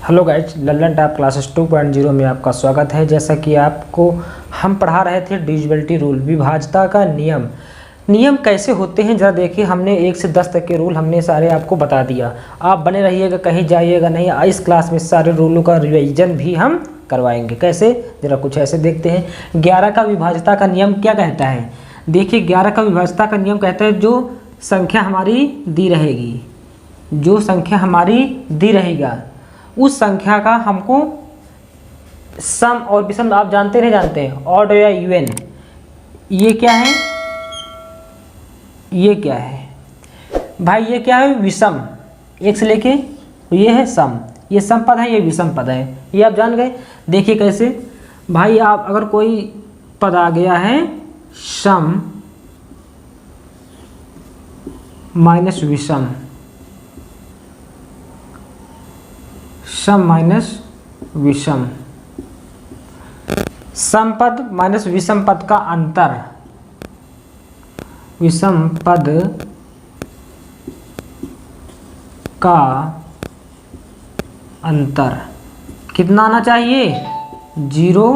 Hello guys, Lallan top classes 2.0 में आपका स्वागत है। जैसा कि आपको हम पढ़ा रहे थे डिविजिबिलिटी रूल, विभाज्यता का नियम कैसे होते हैं ज़रा देखिए। हमने 1 से 10 तक के रूल हमने सारे आपको बता दिया। आप बने रहिएगा, कहीं जाइएगा नहीं। इस क्लास में सारे रूलों का रिवीजन भी हम करवाएंगे। कैसे, ज़रा कुछ ऐसे देखते हैं। 11 का विभाज्यता का नियम क्या कहता है? देखिए, 11 का विभाज्यता का नियम कहता है जो संख्या हमारी दी रहेगी, जो संख्या हमारी दी रहेगा उस संख्या का हमको सम और विषम, आप जानते नहीं जानते हैं, ऑड या इवन, ये क्या है? ये क्या है भाई? ये क्या है? विषम। 1 से लेके ये है सम, ये सम पद है, ये विषम पद है। ये आप जान गए। देखिए कैसे भाई, आप अगर कोई पद आ गया है सम माइनस विषम, सम माइनस विषम, सम पद माइनस विषम पद का अंतर, विषम पद का अंतर कितना आना चाहिए? 0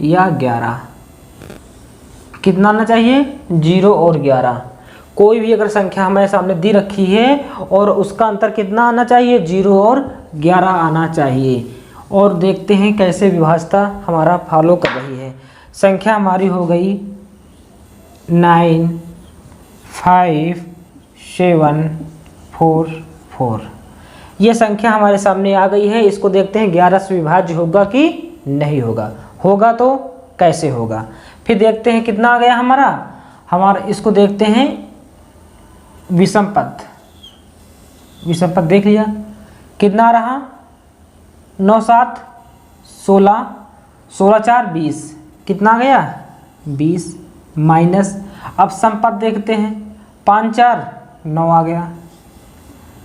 या 11। कितना आना चाहिए? 0 और 11। कोई भी अगर संख्या हमारे सामने दी रखी है और उसका अंतर कितना आना चाहिए? 0 और 11 आना चाहिए। और देखते हैं कैसे विभाज्यता हमारा फॉलो कर रही है। संख्या हमारी हो गई 9 5 7 4 4। ये संख्या हमारे सामने आ गई है। इसको देखते हैं 11 से विभाज्य होगा कि नहीं होगा। होगा तो कैसे होगा? फिर देखते हैं कितना आ गया हमारा इसको देखते हैं विषम पद। विषम पद देख लिया कितना आ रहा? 9 7 16, 16 4 20। कितना आ गया? 20 माइनस, अब सम पद देखते हैं, 5 4 9 आ गया।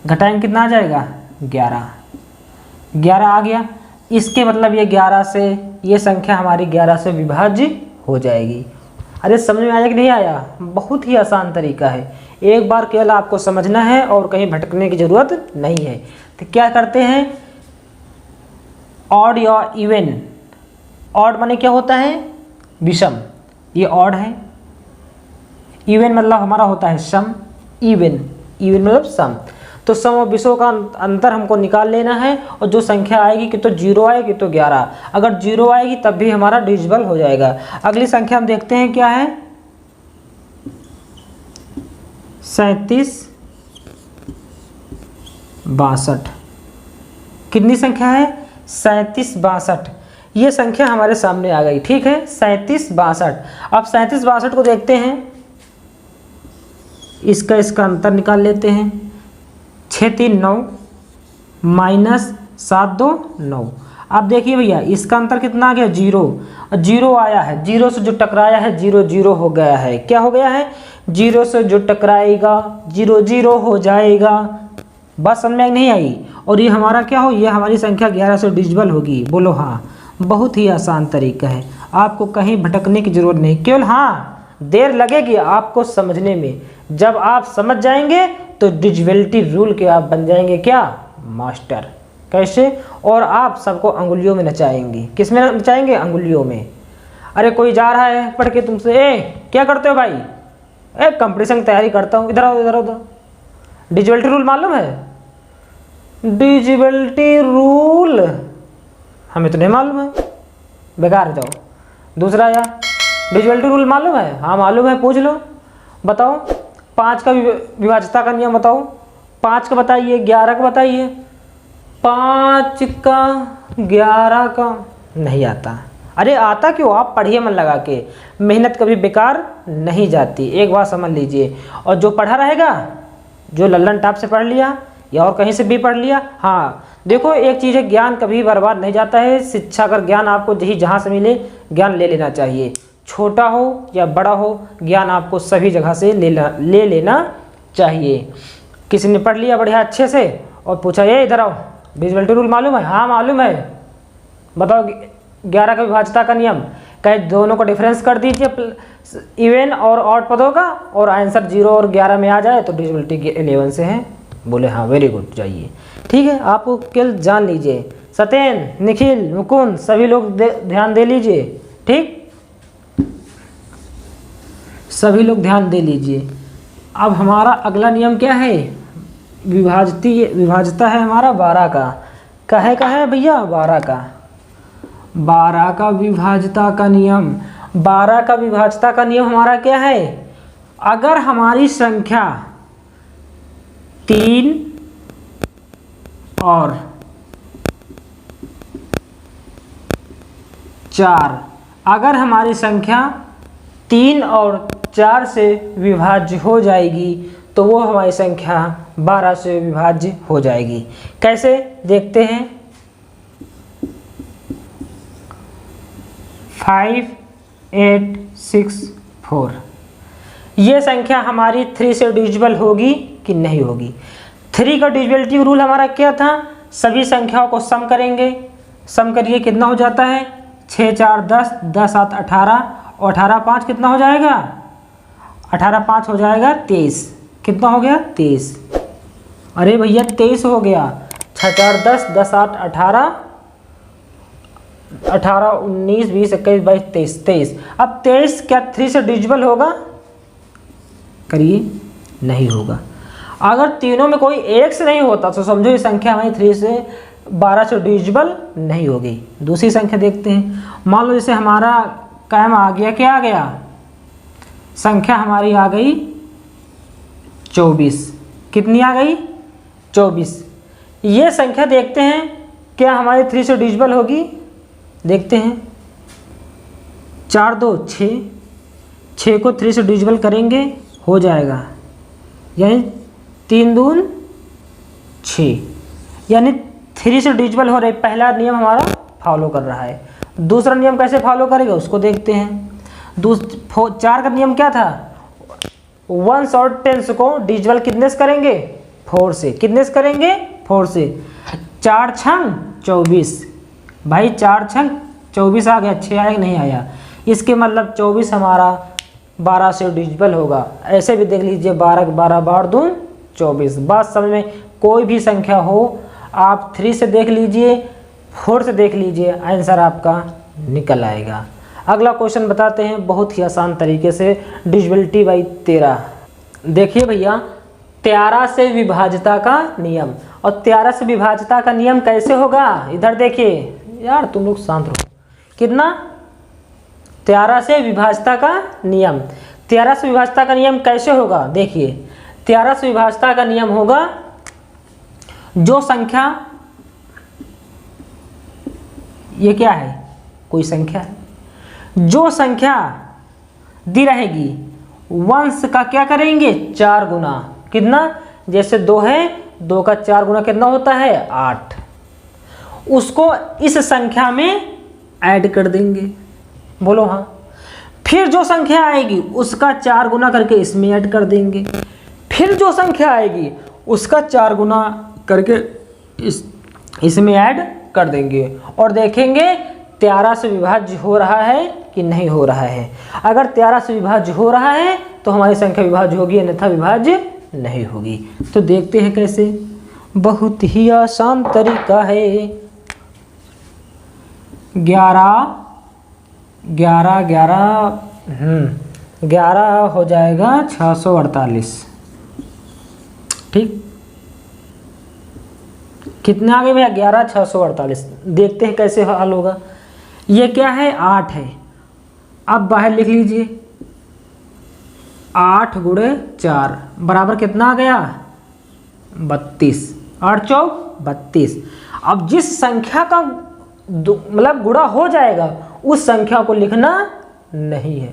घटाएंगे कितना आ जाएगा? 11। 11 आ गया। इसके मतलब ये 11 से, ये संख्या हमारी 11 से विभाज्य हो जाएगी। अरे समझ में आया कि नहीं आया? बहुत ही आसान तरीका है। एक बार केवल आपको समझना है और कहीं भटकने की ज़रूरत नहीं है। तो क्या करते हैं, ऑड या इवन। ऑड माने क्या होता है? विषम। ये ऑड है। इवन मतलब हमारा होता है सम। इवन मतलब सम। तो सम और विषम का अंतर हमको निकाल लेना है। और जो संख्या आएगी कि तो 0 आएगी तो 11, अगर 0 आएगी तब भी हमारा डिविजिबल हो जाएगा। अगली संख्या हम देखते हैं क्या है? 37 62। कितनी संख्या है? 37 62। ये संख्या हमारे सामने आ गई। ठीक है, 37 62। अब 37 62 को देखते हैं, इसका अंतर निकाल लेते हैं। 6 3 9 माइनस 7 2 9। अब देखिए भैया, इसका अंतर कितना आ गया? 0। 0 आया है, 0 से जो टकराया है 0 0 हो गया है। क्या हो गया है? 0 से जो टकराएगा 0 0 हो जाएगा। बस समझ में नहीं आई? और ये हमारा क्या हो? ये हमारी संख्या 11 से डिविजिबल होगी। बोलो हाँ। बहुत ही आसान तरीका है, आपको कहीं भटकने की जरूरत नहीं। केवल हाँ, देर लगेगी आपको समझने में। जब आप समझ जाएंगे तो डिविजिबिलिटी रूल के आप बन जाएंगे क्या? मास्टर। कैसे? और आप सबको अंगुलियों में नचाएंगे। किस में नचाएंगे? अंगुलियों में। अरे कोई जा रहा है पढ़ के तुमसे, क्या करते हो भाई? कंपटीशन की तैयारी करता हूँ। इधर आओ, इधर आओ। डिविजिबिलिटी रूल मालूम है? डिविजिबिलिटी रूल हमें तो नहीं मालूम है, बेकार जाओ। दूसरा या डिविजिबिलिटी रूल मालूम है? हाँ मालूम है, पूछ लो। बताओ 5 का विभाज्यता का नियम बताओ। 5 का बताइए, 11 का बताइए। 5 का 11 का नहीं आता। अरे आता क्यों? आप पढ़िए मन लगा के, मेहनत कभी बेकार नहीं जाती। एक बात समझ लीजिए। और जो पढ़ा रहेगा, जो लल्लन टॉप से पढ़ लिया या और कहीं से भी पढ़ लिया, हाँ देखो एक चीज़ है, ज्ञान कभी बर्बाद नहीं जाता है। शिक्षा का ज्ञान आपको जहाँ से मिले ज्ञान ले लेना चाहिए। छोटा हो या बड़ा हो, ज्ञान आपको सभी जगह से ले लेना चाहिए। किसी ने पढ़ लिया बढ़िया अच्छे से और पूछा, ये इधर आओ, डिविजिबिलिटी रूल मालूम है? हाँ मालूम है। बताओ 11 का विभाज्यता का नियम। कहे दोनों को डिफरेंस कर दीजिए, इवन और ऑड पदों का, और आंसर 0 और 11 में आ जाए तो डिविजिबिलिटी 11 से है। बोले हाँ वेरी गुड, जाइए। ठीक है, आप केवल जान लीजिए सत्येन, निखिल, मुकुंद, सभी लोग ध्यान दे लीजिए। ठीक, सभी लोग ध्यान दे लीजिए। अब हमारा अगला नियम क्या है? विभाज्यता है हमारा 12 का। कहे का है भैया? 12 का। 12 का विभाज्यता का नियम। 12 का विभाज्यता का नियम हमारा क्या है? अगर हमारी संख्या 3 और 4, अगर हमारी संख्या 3 और 4 से विभाज्य हो जाएगी तो वो हमारी संख्या 12 से विभाज्य हो जाएगी। कैसे देखते हैं? 5, 8, 6, 4, ये संख्या हमारी 3 से डिविजिबल होगी कि नहीं होगी? 3 का डिविजिबिलिटी रूल हमारा क्या था? सभी संख्याओं को सम करेंगे। सम करिए, कितना हो जाता है? 6 4 10, 10 7 18, और 18 5 कितना हो जाएगा? 18 5 हो जाएगा 23। कितना हो गया? 23। अरे भैया 23 हो गया। 6 4 10, 10 8 18, 18 19 20 21 22 23, 23। अब 23 क्या 3 से डिविजिबल होगा? करिए, नहीं होगा। अगर तीनों में कोई एक से नहीं होता तो समझो ये संख्या हमारी 3 से 12 से डिविजिबल नहीं होगी। दूसरी संख्या देखते हैं। मान लो जैसे हमारा कायम आ गया, क्या आ गया? संख्या हमारी आ गई 24। कितनी आ गई? 24। ये संख्या देखते हैं क्या हमारी 3 से डिविजिबल होगी? देखते हैं। 4 2 6, 6 को 3 से डिविजिबल करेंगे, हो जाएगा। यानी 3 दून 6, यानी 3 से डिविजिबल हो रहे। पहला नियम हमारा फॉलो कर रहा है। दूसरा नियम कैसे फॉलो करेगा उसको देखते हैं। 4 का नियम क्या था? 1 और 10 को डिविजिबल कितने से करेंगे? 4 से। कितने से करेंगे? 4 से। 4 छंग 24। भाई 4 छंग 24 आ गया, 6 आया कि नहीं आया? इसके मतलब 24 हमारा 12 से डिविजिबल होगा। ऐसे भी देख लीजिए, 12 12 12 दून 24। बात समझ में? कोई भी संख्या हो आप 3 से देख लीजिए, 4 से देख लीजिए, आंसर आपका निकल आएगा। अगला क्वेश्चन बताते हैं बहुत ही आसान तरीके से। Divisibility by 13। देखिए भैया, 13 से विभाज्यता का नियम। और 13 से विभाज्यता का नियम कैसे होगा? इधर देखिए यार, तुम लोग शांत रहो। कितना? 13 से विभाज्यता का नियम। 13 से विभाज्यता का नियम कैसे होगा? देखिए, 13 से विभाज्यता का नियम होगा, जो संख्या, ये क्या है? कोई संख्या है। जो संख्या दी रहेगी, वंश का क्या करेंगे? 4 गुना। कितना? जैसे 2 है, 2 का 4 गुना कितना होता है? 8। उसको इस संख्या में ऐड कर देंगे। बोलो हाँ। फिर जो संख्या आएगी उसका 4 गुना करके इसमें ऐड कर देंगे। फिर जो संख्या आएगी उसका 4 गुना करके इसमें ऐड कर देंगे, और देखेंगे 13 से विभाज्य हो रहा है कि नहीं हो रहा है। अगर 13 से विभाज्य हो रहा है तो हमारी संख्या विभाज्य होगी, अन्यथा विभाज्य नहीं होगी। तो देखते हैं कैसे। बहुत ही आसान तरीका है। 11 11 11 11 हो जाएगा 648। ठीक, कितने आ गए भैया? 11 648। देखते हैं कैसे हल होगा। ये क्या है? 8 है। अब बाहर लिख लीजिए, 8 गुणे 4 बराबर कितना आ गया? 32। 8 चौक 32। अब जिस संख्या का मतलब गुणा हो जाएगा उस संख्या को लिखना नहीं है,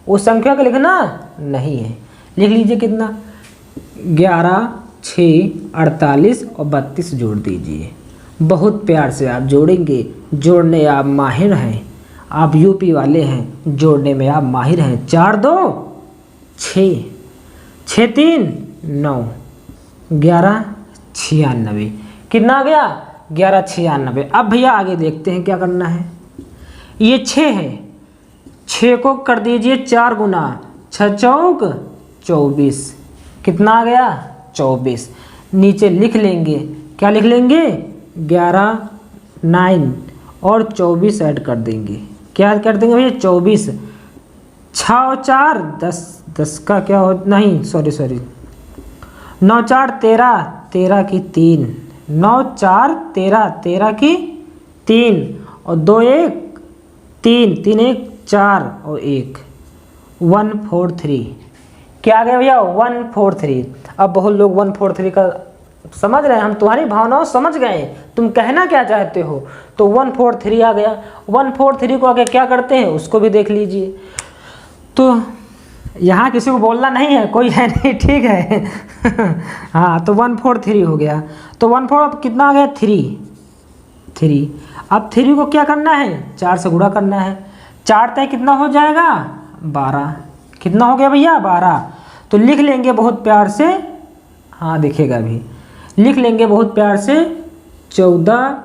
उस संख्या को लिखना नहीं है। लिख लीजिए कितना? 11 6 48 और 32 जोड़ दीजिए। बहुत प्यार से आप जोड़ेंगे। जोड़ने आप माहिर हैं, आप यूपी वाले हैं, जोड़ने में आप माहिर हैं। 4 2 6, 6 3 9, 11 96। कितना आ गया? 11 96। अब भैया आगे देखते हैं क्या करना है। ये 6 है, 6 को कर दीजिए 4 गुना, 6 चौक 24। कितना आ गया? 24। नीचे लिख लेंगे, क्या लिख लेंगे? 11 9 और 24 ऐड कर देंगे। क्या ऐड कर देंगे भैया? 24। 6 और 4 10, 10 का क्या हो, नहीं सॉरी 9 4 13, 13 की 3, 9 4 13, 13 की 3 और 2 1 3, 3 1 4 और 1 143। क्या आ गया भैया? 143। अब बहुत लोग 143 का समझ रहे हैं, हम तुम्हारी भावनाओं समझ गए, तुम कहना क्या चाहते हो। तो 143 आ गया। 143 को आगे क्या करते हैं उसको भी देख लीजिए। तो यहाँ किसी को बोलना नहीं है, कोई है नहीं, ठीक है। हाँ, तो 143 हो गया। तो 14 अब कितना आ गया? 3। अब 3 को क्या करना है? 4 से गुणा करना है। 4 तय कितना हो जाएगा? 12। कितना हो गया भैया? 12। तो लिख लेंगे बहुत प्यार से, हाँ दिखेगा भी, लिख लेंगे बहुत प्यार से 14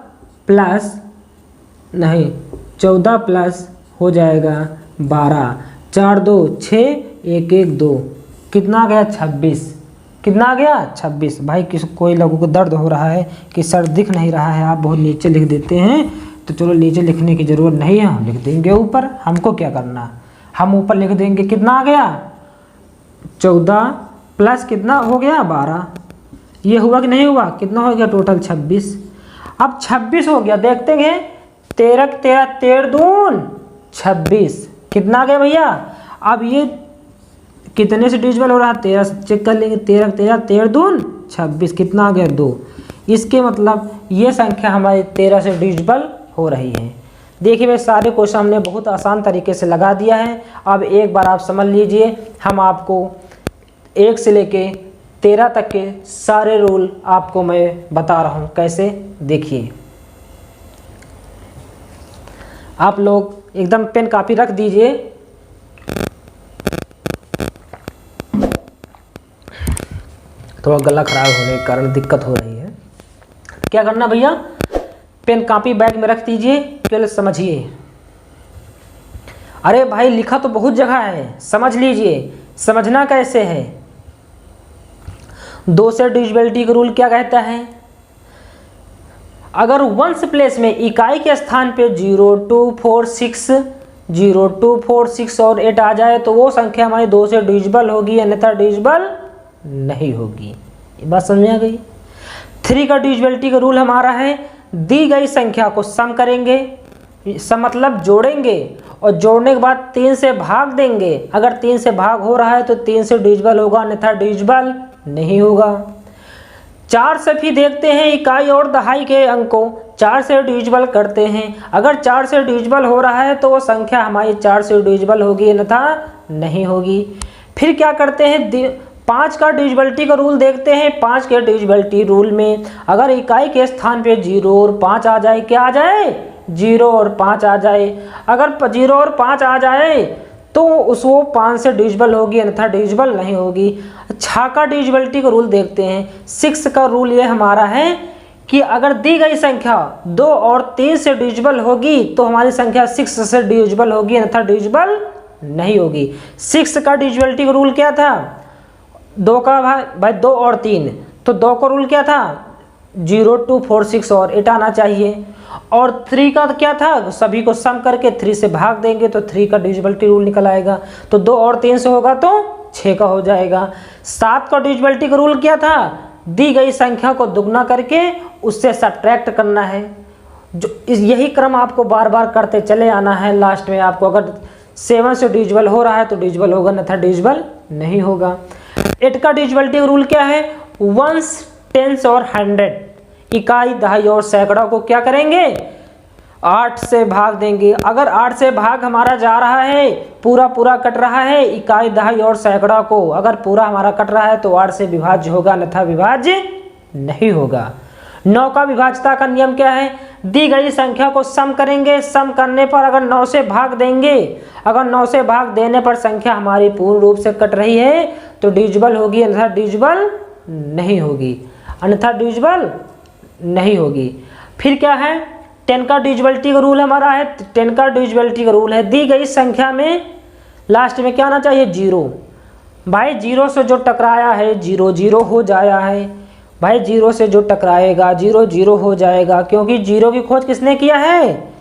प्लस हो जाएगा 12, 4 2 6 1 1 2, कितना आ गया? 26। कितना आ गया? 26। भाई कोई लोगों को दर्द हो रहा है कि सर दिख नहीं रहा है, आप बहुत नीचे लिख देते हैं, तो चलो नीचे लिखने की ज़रूरत नहीं है, हम लिख देंगे ऊपर। हमको क्या करना, हम ऊपर लिख देंगे। कितना आ गया? 14 प्लस कितना हो गया? 12। ये हुआ कि नहीं हुआ? कितना हो गया टोटल? 26। अब 26 हो गया, देखते हैं 13 13 13 दून 26, कितना आ गया भैया? अब ये कितने से डिविजिबल हो रहा है? 13 से चेक कर लेंगे। 13 13 13 दून 26, कितना आ गया? 2। इसके मतलब ये संख्या हमारी 13 से डिविजिबल हो रही है। देखिए भाई, सारे क्वेश्चन हमने बहुत आसान तरीके से लगा दिया है। अब एक बार आप समझ लीजिए, हम आपको 1 से लेके 13 तक के सारे रूल आपको मैं बता रहा हूँ कैसे। देखिए, आप लोग एकदम पेन कापी रख दीजिए। थोड़ा गला खराब होने के कारण दिक्कत हो रही है। क्या करना भैया? पेन कापी बैग में रख दीजिए, पहले समझिए। अरे भाई, लिखा तो बहुत जगह है, समझ लीजिए। समझना कैसे है? 2 से डिविजिबिलिटी का रूल क्या कहता है? अगर वंस प्लेस में इकाई के स्थान पे 0 2 4 6 और 8 आ जाए तो वो संख्या हमारी 2 से डिविजिबल होगी, अन्यथा डिविजिबल नहीं होगी। ये बात समझ में आ गई। 3 का डिविजिबिलिटी का रूल हमारा है, दी गई संख्या को सम करेंगे, सम मतलब जोड़ेंगे, और जोड़ने के बाद 3 से भाग देंगे। अगर 3 से भाग हो रहा है तो 3 से डिविजिबल होगा, अन्यथा डिविजिबल नहीं होगा। 4 से भी देखते हैं इकाई और दहाई के अंक को 4 से डिविजिबल करते हैं। अगर 4 से डिविजिबल हो रहा है तो वो संख्या हमारी 4 से डिविजिबल होगी, अन्यथा नहीं होगी। फिर क्या करते हैं? 5 का डिविजिबिलिटी का रूल देखते हैं। 5 के डिविजिबिलिटी रूल में अगर इकाई के स्थान पे 0 और 5 आ जाए, क्या आ जाए? 0 और 5 आ जाए। अगर 0 और 5 आ जाए तो उसको 5 से डिविजिबल होगी, अन्यथा डिविजिबल नहीं होगी। 6 का डिविजिबिलिटी का रूल देखते हैं। 6 का रूल ये हमारा है कि अगर दी गई संख्या 2 और 3 से डिविजिबल होगी तो हमारी संख्या 6 से डिविजिबल होगी, अन्यथा डिविजिबल नहीं होगी। 6 का डिविजिबिलिटी का रूल क्या था? 2 का भाई 2 और 3, तो 2 का रूल क्या था? 0 2 4 6 और 8 आना चाहिए। और 3 का क्या था? सभी को सम करके 3 से भाग देंगे तो 3 का डिविजिबिलिटी रूल निकल आएगा। तो 2 और 3 से होगा तो 6 का हो जाएगा। 7 का डिविजिबिलिटी का रूल क्या था? दी गई संख्या को दुगना करके उससे सब्ट्रैक्ट करना है। जो यही क्रम आपको बार बार करते चले आना है। लास्ट में आपको अगर 7 से डिविजिबल हो रहा है तो डिविजिबल होगा, अन्यथा डिविजिबल नहीं होगा। 8 का डिविजिबिलिटी का रूल क्या है? वंस, टेंस और 100, इकाई, दहाई और सैकड़ा को क्या करेंगे? 8 से भाग देंगे। अगर 8 से भाग हमारा जा रहा है, पूरा पूरा कट रहा है, इकाई, दहाई और सैकड़ा को अगर पूरा हमारा कट रहा है तो 8 से विभाज्य होगा, अन्यथा विभाज्य नहीं होगा। 9 का विभाज्यता का नियम क्या है? दी गई संख्या को सम करेंगे, सम करने पर अगर 9 से भाग देंगे, अगर 9 से भाग देने पर संख्या हमारी पूर्ण रूप से कट रही है तो डिविजिबल होगी, अन्यथा डिविजिबल नहीं होगी, अन्यथा डिविजिबल नहीं होगी। फिर क्या है? 10 का डिविजिबिलिटी का रूल हमारा है। 10 का डिविजिबिलिटी का रूल है, दी गई संख्या में लास्ट में क्या आना चाहिए? 0। भाई 0 से जो टकराया है 0 0 हो जाया है, भाई 0 से जो टकराएगा 0 0 हो जाएगा, क्योंकि 0 की खोज किसने किया है?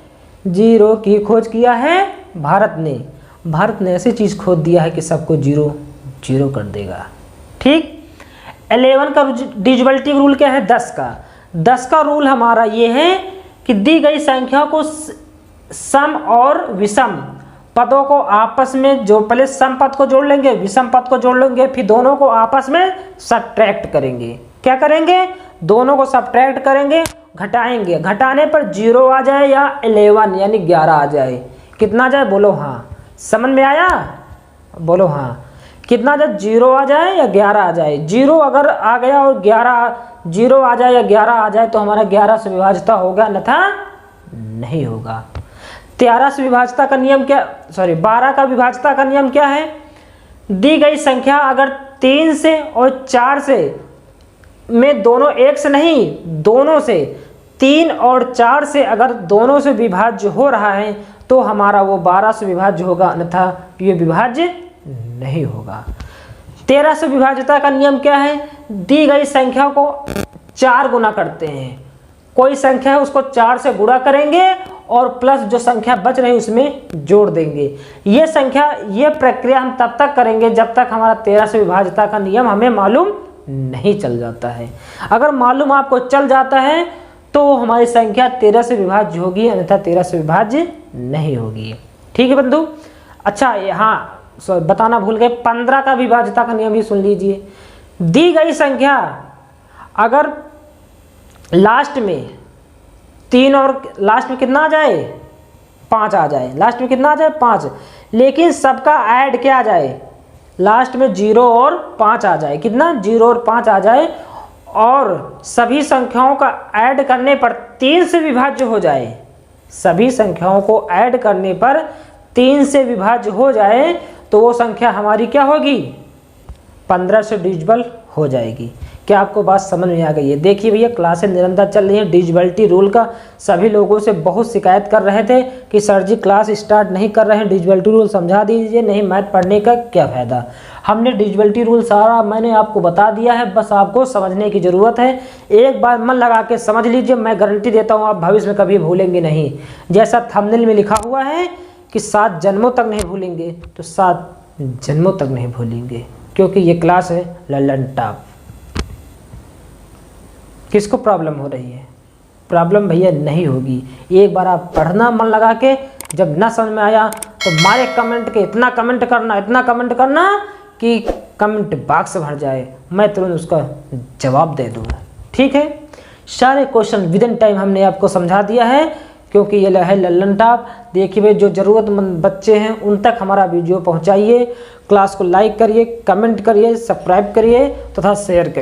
0 की खोज किया है भारत ने। भारत ने ऐसी चीज़ खोज दिया है कि सबको 0 0 कर देगा। ठीक। 11 का डिविजिबिलिटी रूल क्या है? 10 का। 10 का रूल हमारा ये है कि दी गई संख्या को सम और विषम पदों को आपस में जो, पहले सम पद को जोड़ लेंगे, विषम पद को जोड़ लेंगे, फिर दोनों को आपस में सब्ट्रैक्ट करेंगे। क्या करेंगे? दोनों को सब्ट्रैक्ट करेंगे, घटाएंगे। घटाने पर 0 आ जाए या 11 यानी 11 आ जाए। कितना आ जाए? बोलो हाँ। समझ में आया? बोलो हाँ। कितना आ जाए? 0 आ जाए या 11 आ जाए। 0 अगर आ गया और 0 आ जाए या 11 आ जाए तो हमारा 11 से विभाज्यता होगा, अन्यथा नहीं होगा। 13 से विभाज्यता का नियम क्या, 12 का विभाज्यता का नियम क्या है? दी गई संख्या अगर 3 से और 4 से में दोनों एक से नहीं, दोनों से 3 और 4 से अगर दोनों से विभाज्य हो रहा है तो हमारा वो 12 से विभाज्य होगा, अन्यथा ये विभाज्य नहीं होगा। 13 से विभाज्यता का नियम क्या है? दी गई संख्या को 4 गुना करते हैं। कोई संख्या है उसको 4 से गुणा करेंगे और प्लस जो संख्या बच रही उसमें जोड़ देंगे। ये संख्या, ये प्रक्रिया हम तब तक करेंगे जब तक हमारा 13 से विभाज्यता का नियम हमें मालूम नहीं चल जाता है। अगर मालूम आपको चल जाता है तो हमारी संख्या 13 से विभाज्य होगी, अन्यथा 13 से विभाज्य नहीं होगी। ठीक है बंधु। अच्छा, यहाँ बताना भूल गए, 15 का विभाज्यता का नियम ही सुन लीजिए। दी गई संख्या अगर लास्ट में 3 और लास्ट में कितना आ जाए? 5 आ जाए। लास्ट में कितना आ जाए? 5। लेकिन सबका ऐड क्या आ जाए? लास्ट में 0 और 5 आ जाए। कितना? 0 और 5 आ जाए और सभी संख्याओं का ऐड करने पर 3 से विभाज्य हो जाए। सभी संख्याओं को ऐड करने पर 3 से विभाज्य हो जाए तो वो संख्या हमारी क्या होगी? 15 से डिविजिबल हो जाएगी। क्या आपको बात समझ में आ गई है? देखिए भैया, क्लासें निरंतर चल रही हैं। डिविजिबिलिटी रूल का सभी लोगों से बहुत शिकायत कर रहे थे कि सर जी क्लास स्टार्ट नहीं कर रहे हैं, डिविजिबिलिटी रूल समझा दीजिए। नहीं, मैथ पढ़ने का क्या फ़ायदा? हमने डिविजिबिलिटी रूल सारा मैंने आपको बता दिया है, बस आपको समझने की ज़रूरत है। एक बार मन लगा के समझ लीजिए, मैं गारंटी देता हूँ आप भविष्य में कभी भूलेंगे नहीं। जैसा थंबनेल में लिखा हुआ है कि 7 जन्मों तक नहीं भूलेंगे, तो 7 जन्मों तक नहीं भूलेंगे, क्योंकि ये क्लास है लल्लन टॉप। किसको प्रॉब्लम हो रही है? प्रॉब्लम भैया नहीं होगी। एक बार आप पढ़ना मन लगा के, जब ना समझ में आया तो मारे कमेंट के इतना कमेंट करना कि कमेंट बॉक्स भर जाए, मैं तुरंत उसका जवाब दे दूँगा। ठीक है। सारे क्वेश्चन विद इन टाइम हमने आपको समझा दिया है, क्योंकि ये है लल्लन टॉप। देखिए भाई, जो ज़रूरतमंद बच्चे हैं उन तक हमारा वीडियो पहुंचाइए। क्लास को लाइक करिए, कमेंट करिए, सब्सक्राइब करिए तथा शेयर करिए।